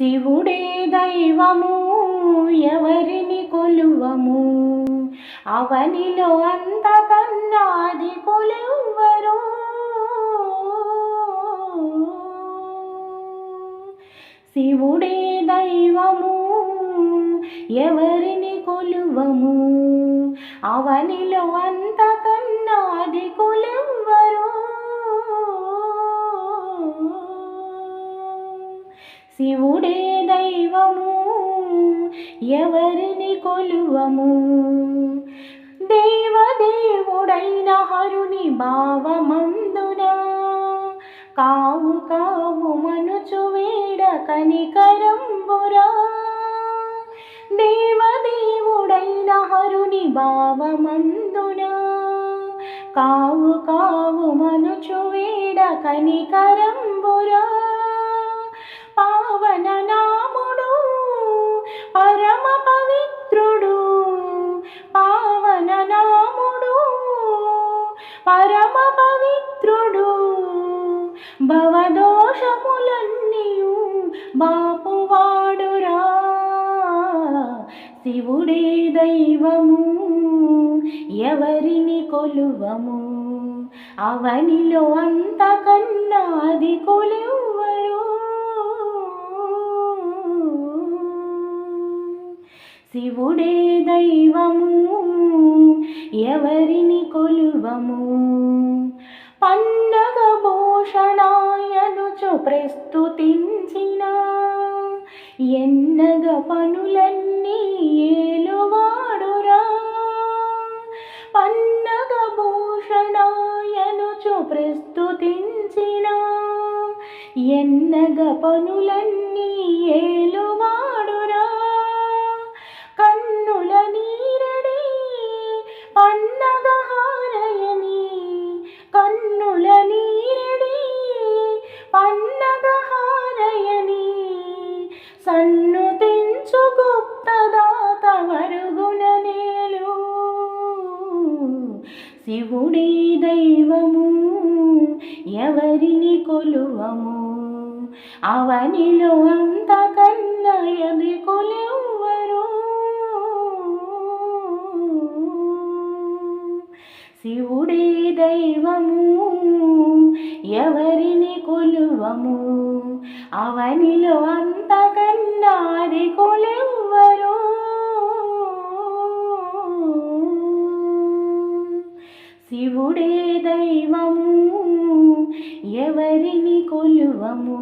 శివుడే దైవము ఎవరిని కొలువము, అవనిలో అంతకన్నాది కొలువరు. శివుడే దైవము ఎవరిని కొలువము, అవనిలో అంతకన్నాది కొలువరు. శివుడే దైవము ఎవరిని కొలువము, దేవదేవుడైన హరుని భావమందున కావు కావు మనుచు వేడ కనికరంబురా. దేవదేవుడైన హరుని భావమందున కావు కావు మనుచు వేడ కనికరంబురా. పావన నాముడు పరమ పవిత్రుడు, పావన నాముడు పరమ పవిత్రుడు, భవదోషములన్నీయు బాపువాడురా. శివుడే దైవము ఎవరిని కొలువము, అవనిలో అంతకన్నాది కొలువరు. శివుడే దైవము ఎవరిని కొలువము, పన్నగ భూషణాయనుచు ప్రస్తుతించిన ఎన్నగ పనులన్నీ ఏలువాడురా. పన్నగ భూషణాయనుచు ప్రస్తుతించిన ఎన్నగ పనులన్నీ ఏలువాడురా. కన్నుల నీరడి పన్నగ హారయని, కన్నుల నీరడి పన్నగ హారయని, సన్ను తెంచు గుప్తదాత వరుగున నేలు. శివుడే దైవము ఎవరిని కొలువము, అవనిలో అంతకన్నా ఎది కొలువరు. శివుడే దైవము ఎవరిని కొలువము, అవనిలో అంతకన్నాది కొలువరు. శివుడే దైవము ఎవరిని కొలువము.